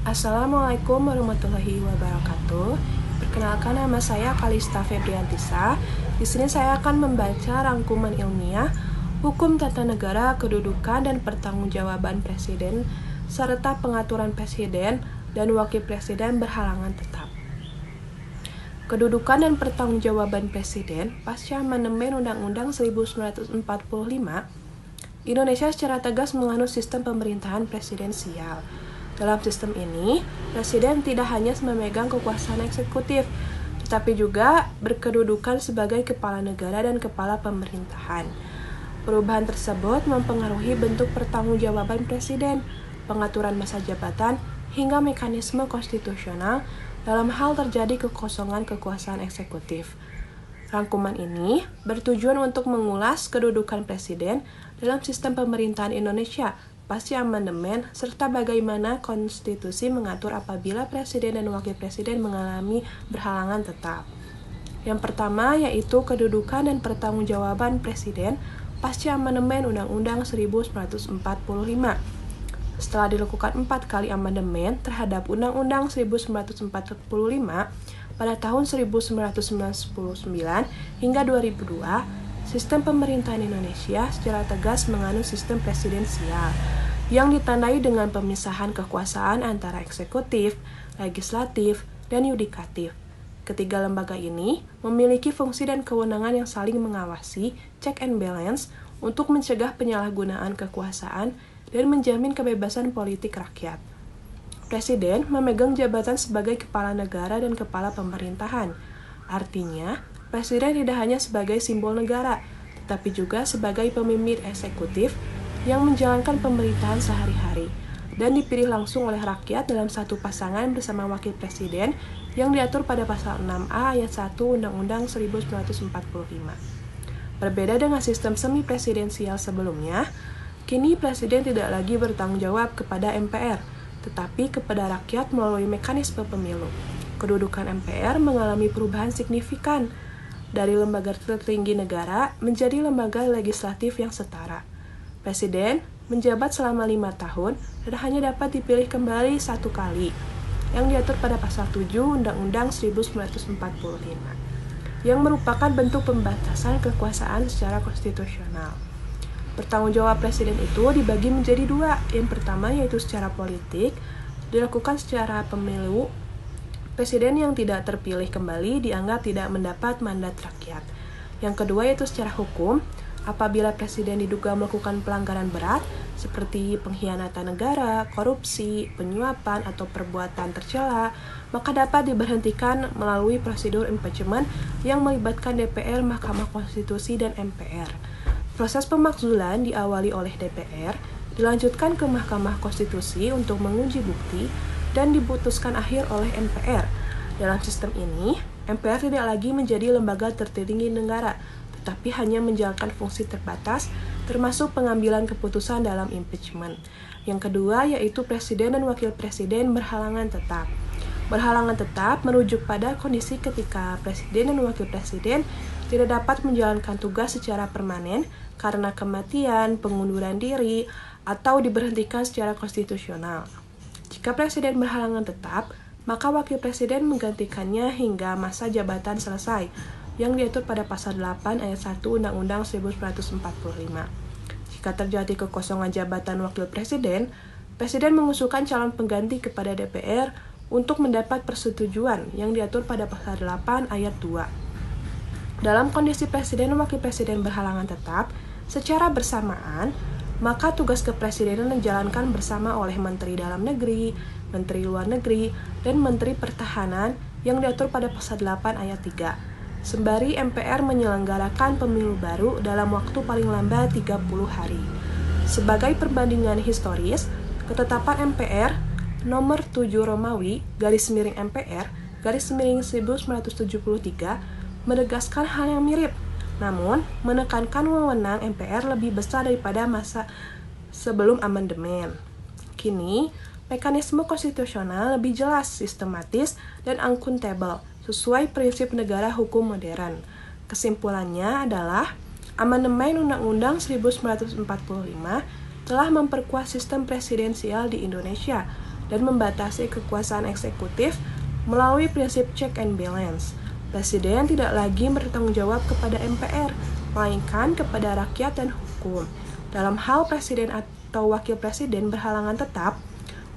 Assalamualaikum warahmatullahi wabarakatuh. Perkenalkan, nama saya Kalista Febriantisa. Di sini saya akan membaca rangkuman ilmiah Hukum Tata Negara, Kedudukan dan Pertanggungjawaban Presiden serta Pengaturan Presiden dan Wakil Presiden berhalangan tetap. Kedudukan dan Pertanggungjawaban Presiden pasca amandemen Undang-Undang 1945, Indonesia secara tegas menganut sistem pemerintahan presidensial. Dalam sistem ini, presiden tidak hanya memegang kekuasaan eksekutif, tetapi juga berkedudukan sebagai kepala negara dan kepala pemerintahan. Perubahan tersebut mempengaruhi bentuk pertanggungjawaban presiden, pengaturan masa jabatan, hingga mekanisme konstitusional dalam hal terjadi kekosongan kekuasaan eksekutif. Rangkuman ini bertujuan untuk mengulas kedudukan presiden dalam sistem pemerintahan Indonesia pasca amandemen, serta bagaimana konstitusi mengatur apabila presiden dan wakil presiden mengalami berhalangan tetap. Yang pertama yaitu kedudukan dan pertanggungjawaban presiden pasca amandemen Undang-Undang 1945. Setelah dilakukan 4 kali amandemen terhadap Undang-Undang 1945 pada tahun 1999 hingga 2002, sistem pemerintahan Indonesia secara tegas menganut sistem presidensial yang ditandai dengan pemisahan kekuasaan antara eksekutif, legislatif, dan yudikatif. Ketiga lembaga ini memiliki fungsi dan kewenangan yang saling mengawasi, check and balance, untuk mencegah penyalahgunaan kekuasaan dan menjamin kebebasan politik rakyat. Presiden memegang jabatan sebagai kepala negara dan kepala pemerintahan. Artinya, presiden tidak hanya sebagai simbol negara, tetapi juga sebagai pemimpin eksekutif yang menjalankan pemerintahan sehari-hari dan dipilih langsung oleh rakyat dalam satu pasangan bersama wakil presiden yang diatur pada pasal 6A ayat 1 Undang-Undang 1945. Berbeda dengan sistem semi-presidensial sebelumnya, kini presiden tidak lagi bertanggung jawab kepada MPR, tetapi kepada rakyat melalui mekanisme pemilu. Kedudukan MPR mengalami perubahan signifikan dari lembaga tertinggi negara menjadi lembaga legislatif yang setara. Presiden menjabat selama 5 tahun dan hanya dapat dipilih kembali 1 kali, yang diatur pada pasal 7 Undang-Undang 1945, yang merupakan bentuk pembatasan kekuasaan secara konstitusional. Pertanggungjawab presiden itu dibagi menjadi 2. Yang pertama yaitu secara politik, dilakukan secara pemilu. Presiden yang tidak terpilih kembali dianggap tidak mendapat mandat rakyat. Yang kedua yaitu secara hukum, apabila presiden diduga melakukan pelanggaran berat seperti pengkhianatan negara, korupsi, penyuapan, atau perbuatan tercela, maka dapat diberhentikan melalui prosedur impeachment yang melibatkan DPR, Mahkamah Konstitusi, dan MPR. Proses pemakzulan diawali oleh DPR, dilanjutkan ke Mahkamah Konstitusi untuk menguji bukti, dan diputuskan akhir oleh MPR. Dalam sistem ini, MPR tidak lagi menjadi lembaga tertinggi negara, tetapi hanya menjalankan fungsi terbatas, termasuk pengambilan keputusan dalam impeachment. Yang kedua yaitu presiden dan wakil presiden berhalangan tetap. Berhalangan tetap merujuk pada kondisi ketika presiden dan wakil presiden tidak dapat menjalankan tugas secara permanen karena kematian, pengunduran diri, atau diberhentikan secara konstitusional. Jika presiden berhalangan tetap, maka wakil presiden menggantikannya hingga masa jabatan selesai, yang diatur pada pasal 8 ayat 1 Undang-Undang 1945. Jika terjadi kekosongan jabatan wakil presiden, presiden mengusulkan calon pengganti kepada DPR untuk mendapat persetujuan yang diatur pada pasal 8 ayat 2. Dalam kondisi presiden dan wakil presiden berhalangan tetap, secara bersamaan, maka tugas kepresidenan dijalankan bersama oleh Menteri Dalam Negeri, Menteri Luar Negeri, dan Menteri Pertahanan yang diatur pada pasal 8 ayat 3. Sembari MPR menyelenggarakan pemilu baru dalam waktu paling lambat 30 hari. Sebagai perbandingan historis, ketetapan MPR nomor 7 Romawi _MPR _1973 menegaskan hal yang mirip, namun menekankan wewenang MPR lebih besar daripada masa sebelum amandemen. Kini, mekanisme konstitusional lebih jelas, sistematis, dan akuntabel, sesuai prinsip negara hukum modern. Kesimpulannya adalah, amandemen Undang-Undang 1945 telah memperkuat sistem presidensial di Indonesia dan membatasi kekuasaan eksekutif melalui prinsip check and balance. Presiden tidak lagi bertanggung jawab kepada MPR, melainkan kepada rakyat dan hukum. Dalam hal presiden atau wakil presiden berhalangan tetap,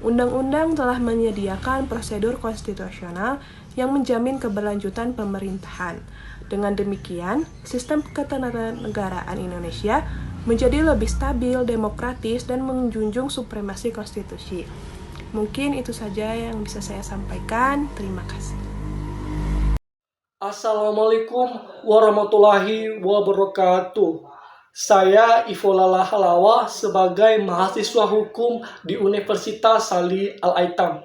undang-undang telah menyediakan prosedur konstitusional yang menjamin keberlanjutan pemerintahan. Dengan demikian, sistem ketatanegaraan Indonesia menjadi lebih stabil, demokratis, dan menjunjung supremasi konstitusi. Mungkin itu saja yang bisa saya sampaikan. Terima kasih. Assalamualaikum warahmatullahi wabarakatuh. Saya Ivo Lala Halawa sebagai mahasiswa hukum di Universitas Salih Al-Aitam.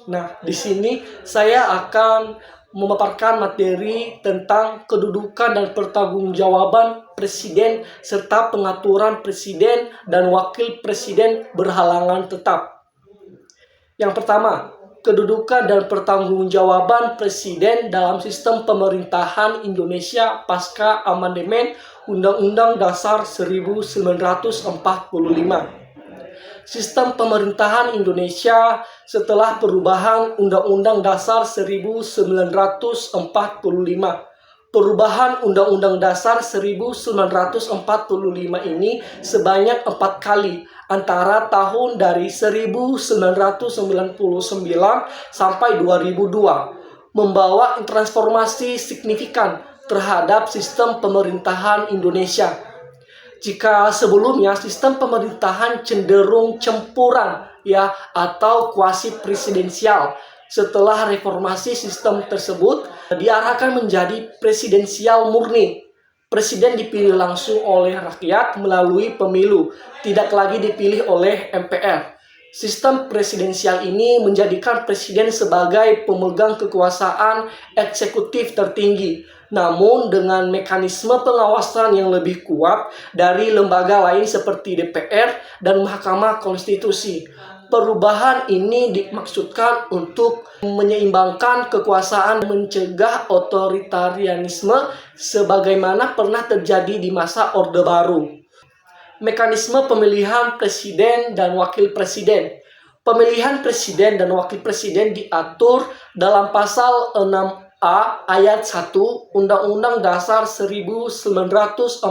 Nah, di sini saya akan memaparkan materi tentang kedudukan dan pertanggungjawaban presiden serta pengaturan presiden dan wakil presiden berhalangan tetap. Yang pertama, kedudukan dan pertanggungjawaban presiden dalam sistem pemerintahan Indonesia pasca amandemen Undang-Undang Dasar 1945. Sistem pemerintahan Indonesia setelah perubahan Undang-Undang Dasar 1945. Perubahan Undang-Undang Dasar 1945 ini sebanyak 4 kali antara tahun dari 1999 sampai 2002, membawa transformasi signifikan terhadap sistem pemerintahan Indonesia. Jika sebelumnya sistem pemerintahan cenderung campuran atau kuasi presidensial, setelah reformasi sistem tersebut diarahkan menjadi presidensial murni. Presiden dipilih langsung oleh rakyat melalui pemilu, tidak lagi dipilih oleh MPR. Sistem presidensial ini menjadikan presiden sebagai pemegang kekuasaan eksekutif tertinggi, namun dengan mekanisme pengawasan yang lebih kuat dari lembaga lain seperti DPR dan Mahkamah Konstitusi. Perubahan ini dimaksudkan untuk menyeimbangkan kekuasaan dan mencegah otoritarianisme sebagaimana pernah terjadi di masa Orde Baru. Mekanisme pemilihan presiden dan wakil presiden. Pemilihan presiden dan wakil presiden diatur dalam pasal 6A ayat 1 Undang-Undang Dasar 1945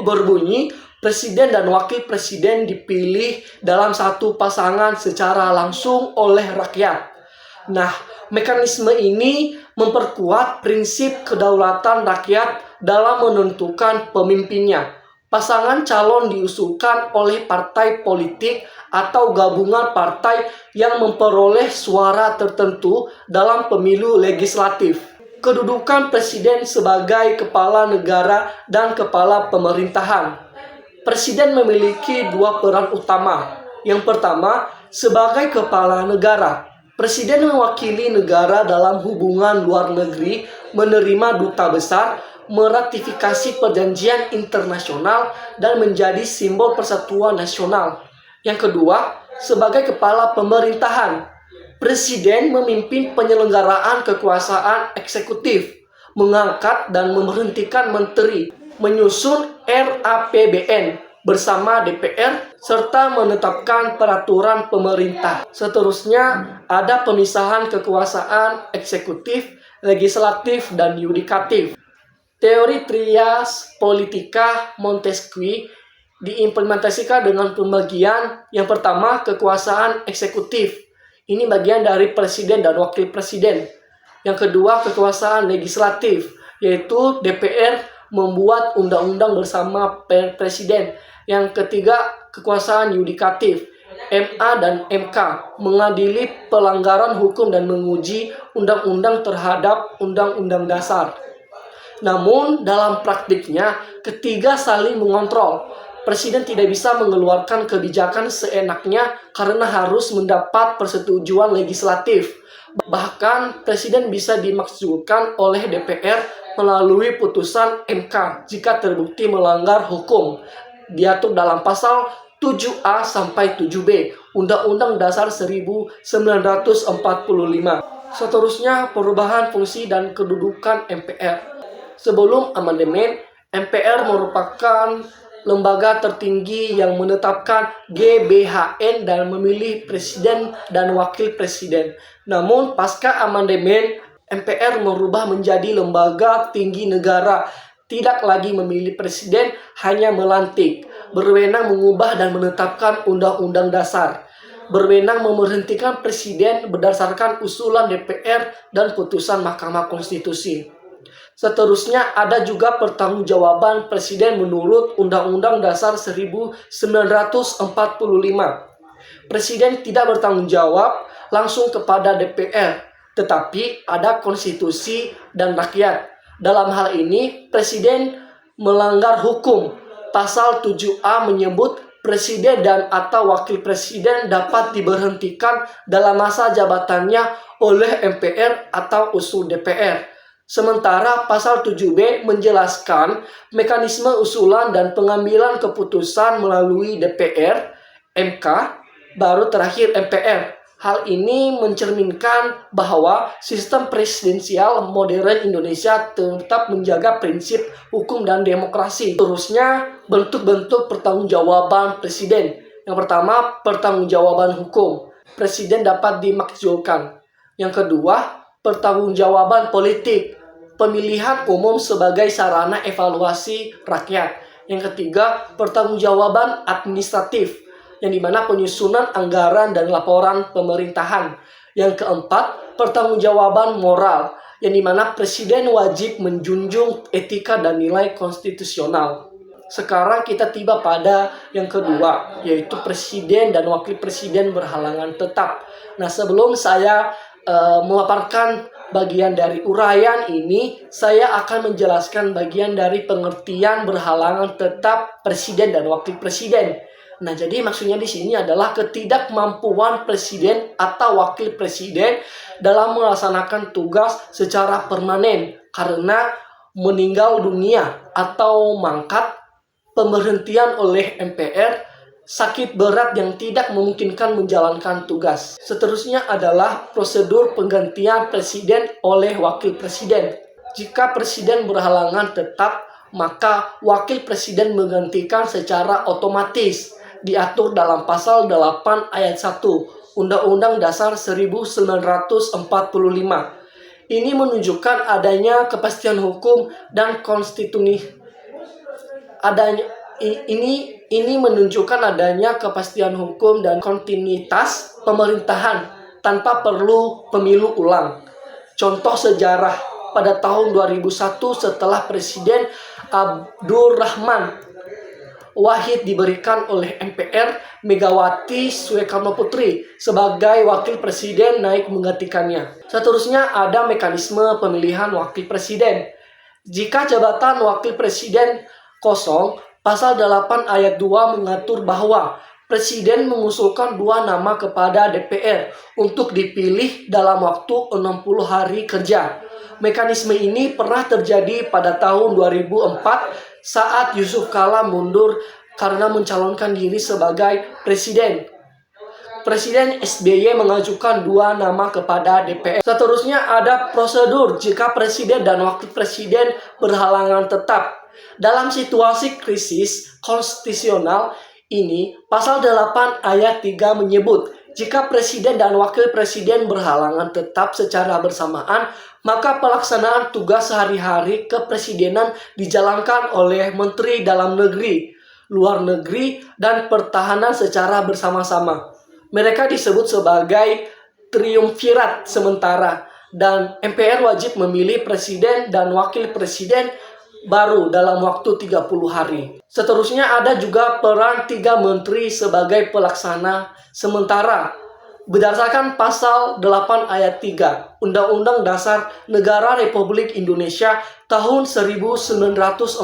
berbunyi, presiden dan wakil presiden dipilih dalam satu pasangan secara langsung oleh rakyat. Nah, mekanisme ini memperkuat prinsip kedaulatan rakyat dalam menentukan pemimpinnya. Pasangan calon diusulkan oleh partai politik atau gabungan partai yang memperoleh suara tertentu dalam pemilu legislatif. Kedudukan presiden sebagai kepala negara dan kepala pemerintahan. Presiden memiliki dua peran utama. Yang pertama, sebagai kepala negara. Presiden mewakili negara dalam hubungan luar negeri, menerima duta besar, meratifikasi perjanjian internasional, dan menjadi simbol persatuan nasional. Yang kedua, sebagai kepala pemerintahan, presiden memimpin penyelenggaraan kekuasaan eksekutif, mengangkat dan memberhentikan menteri, menyusun RAPBN bersama DPR, serta menetapkan peraturan pemerintah. Seterusnya, ada pemisahan kekuasaan eksekutif, legislatif, dan yudikatif. Teori Trias Politika Montesquieu diimplementasikan dengan pembagian yang pertama kekuasaan eksekutif. Ini bagian dari presiden dan wakil presiden. Yang kedua kekuasaan legislatif, yaitu DPR membuat undang-undang bersama presiden. Yang ketiga kekuasaan yudikatif, MA dan MK mengadili pelanggaran hukum dan menguji undang-undang terhadap undang-undang dasar. Namun dalam praktiknya ketiga saling mengontrol. Presiden tidak bisa mengeluarkan kebijakan seenaknya karena harus mendapat persetujuan legislatif. Bahkan presiden bisa dimakzulkan oleh DPR melalui putusan MK jika terbukti melanggar hukum. Diatur dalam pasal 7A sampai 7B Undang-Undang Dasar 1945. Seterusnya perubahan fungsi dan kedudukan MPR. Sebelum amandemen, MPR merupakan lembaga tertinggi yang menetapkan GBHN dan memilih presiden dan wakil presiden. Namun, pasca amandemen, MPR merubah menjadi lembaga tinggi negara, tidak lagi memilih presiden, hanya melantik, berwenang mengubah dan menetapkan undang-undang dasar, berwenang memberhentikan presiden berdasarkan usulan DPR dan putusan Mahkamah Konstitusi. Seterusnya ada juga pertanggungjawaban presiden menurut Undang-Undang Dasar 1945. Presiden tidak bertanggung jawab langsung kepada DPR, tetapi ada konstitusi dan rakyat. Dalam hal ini, presiden melanggar hukum. Pasal 7A menyebut presiden dan atau wakil presiden dapat diberhentikan dalam masa jabatannya oleh MPR atau usul DPR. Sementara pasal 7B menjelaskan mekanisme usulan dan pengambilan keputusan melalui DPR, MK, baru terakhir MPR. Hal ini mencerminkan bahwa sistem presidensial modern Indonesia tetap menjaga prinsip hukum dan demokrasi. Terusnya, bentuk-bentuk pertanggungjawaban presiden. Yang pertama, pertanggungjawaban hukum. Presiden dapat dimakzulkan. Yang kedua, pertanggungjawaban politik, pemilihan umum sebagai sarana evaluasi rakyat. Yang ketiga, pertanggungjawaban administratif, yang dimana penyusunan anggaran dan laporan pemerintahan. Yang keempat, pertanggungjawaban moral, yang dimana presiden wajib menjunjung etika dan nilai konstitusional. Sekarang kita tiba pada yang kedua, yaitu presiden dan wakil presiden berhalangan tetap. Nah, sebelum saya memaparkan bagian dari uraian ini, saya akan menjelaskan bagian dari pengertian berhalangan tetap presiden dan wakil presiden. Nah, jadi maksudnya di sini adalah ketidakmampuan presiden atau wakil presiden dalam melaksanakan tugas secara permanen karena meninggal dunia atau mangkat, pemberhentian oleh MPR, sakit berat yang tidak memungkinkan menjalankan tugas. Seterusnya adalah prosedur penggantian presiden oleh wakil presiden. Jika presiden berhalangan tetap, maka wakil presiden menggantikan secara otomatis, diatur dalam pasal 8 ayat 1 Undang-Undang Dasar 1945. Ini menunjukkan adanya kepastian hukum dan konstitusi. Ini menunjukkan adanya kepastian hukum dan kontinuitas pemerintahan tanpa perlu pemilu ulang. Contoh sejarah, pada tahun 2001 setelah Presiden Abdurrahman Wahid diberikan oleh MPR, Megawati Soekarnoputri sebagai wakil presiden naik menggantikannya. Seterusnya ada mekanisme pemilihan wakil presiden. Jika jabatan wakil presiden kosong, Pasal 8 ayat 2 mengatur bahwa Presiden mengusulkan 2 nama kepada DPR untuk dipilih dalam waktu 60 hari kerja. Mekanisme ini pernah terjadi pada tahun 2004 saat Yusuf Kala mundur karena mencalonkan diri sebagai presiden. Presiden SBY mengajukan 2 nama kepada DPR. Seterusnya ada prosedur jika presiden dan wakil presiden berhalangan tetap. Dalam situasi krisis konstitusional ini, pasal 8 ayat 3 menyebut, jika presiden dan wakil presiden berhalangan tetap secara bersamaan, maka pelaksanaan tugas sehari-hari kepresidenan dijalankan oleh Menteri Dalam Negeri, Luar Negeri, dan Pertahanan secara bersama-sama. Mereka disebut sebagai triumvirat sementara, dan MPR wajib memilih presiden dan wakil presiden baru dalam waktu 30 hari. Seterusnya ada juga peran 3 menteri sebagai pelaksana sementara. Berdasarkan pasal 8 ayat 3 Undang-Undang Dasar Negara Republik Indonesia tahun 1945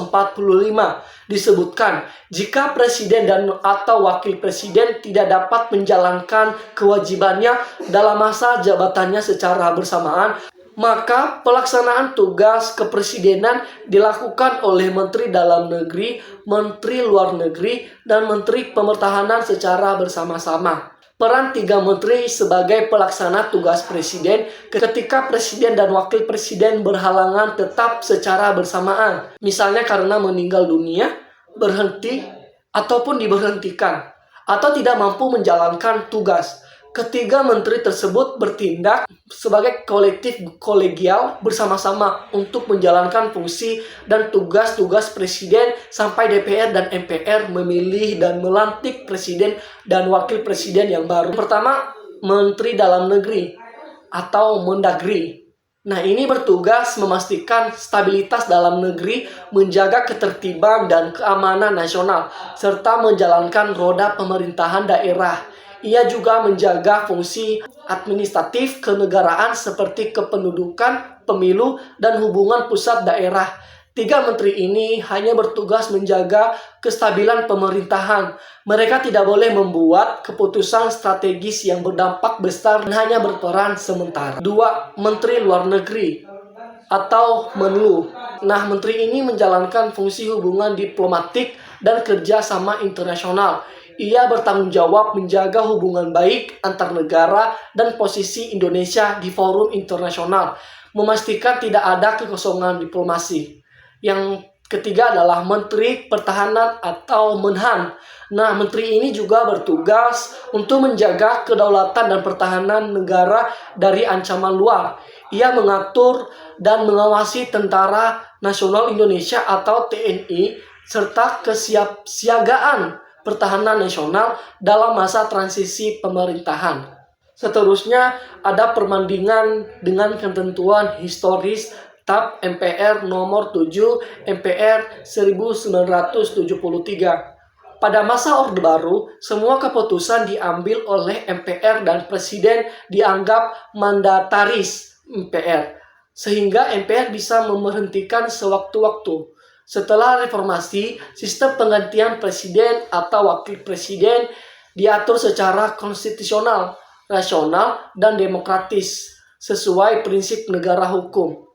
disebutkan, jika presiden dan atau wakil presiden tidak dapat menjalankan kewajibannya dalam masa jabatannya secara bersamaan, maka pelaksanaan tugas kepresidenan dilakukan oleh Menteri Dalam Negeri, Menteri Luar Negeri, dan Menteri Pertahanan secara bersama-sama. Peran 3 menteri sebagai pelaksana tugas presiden ketika presiden dan wakil presiden berhalangan tetap secara bersamaan. Misalnya karena meninggal dunia berhenti ataupun diberhentikan atau tidak mampu menjalankan tugas. Ketiga menteri tersebut bertindak sebagai kolektif kolegial bersama-sama untuk menjalankan fungsi dan tugas-tugas presiden sampai DPR dan MPR memilih dan melantik presiden dan wakil presiden yang baru. Pertama, Menteri Dalam Negeri atau Mendagri. Nah, ini bertugas memastikan stabilitas dalam negeri, menjaga ketertiban dan keamanan nasional, serta menjalankan roda pemerintahan daerah. Ia juga menjaga fungsi administratif kenegaraan seperti kependudukan, pemilu, dan hubungan pusat daerah. Tiga menteri ini hanya bertugas menjaga kestabilan pemerintahan. Mereka tidak boleh membuat keputusan strategis yang berdampak besar dan hanya berperan sementara. 2. Menteri Luar Negeri atau Menlu. Nah, menteri ini menjalankan fungsi hubungan diplomatik dan kerjasama internasional. Ia bertanggung jawab menjaga hubungan baik antar negara dan posisi Indonesia di forum internasional, memastikan tidak ada kekosongan diplomasi. Yang ketiga adalah Menteri Pertahanan atau Menhan. Nah, menteri ini juga bertugas untuk menjaga kedaulatan dan pertahanan negara dari ancaman luar. Ia mengatur dan mengawasi Tentara Nasional Indonesia atau TNI serta kesiapsiagaan pertahanan nasional dalam masa transisi pemerintahan. Seterusnya ada perbandingan dengan ketentuan historis TAP MPR nomor 7 MPR 1973. Pada masa Orde Baru, semua keputusan diambil oleh MPR dan Presiden dianggap mandataris MPR, sehingga MPR bisa memberhentikan sewaktu-waktu. Setelah reformasi, sistem penggantian presiden atau wakil presiden diatur secara konstitusional, rasional, dan demokratis sesuai prinsip negara hukum.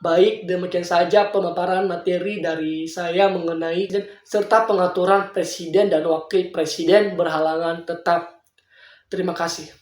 Baik, demikian saja pemaparan materi dari saya mengenai serta pengaturan presiden dan wakil presiden berhalangan tetap. Terima kasih.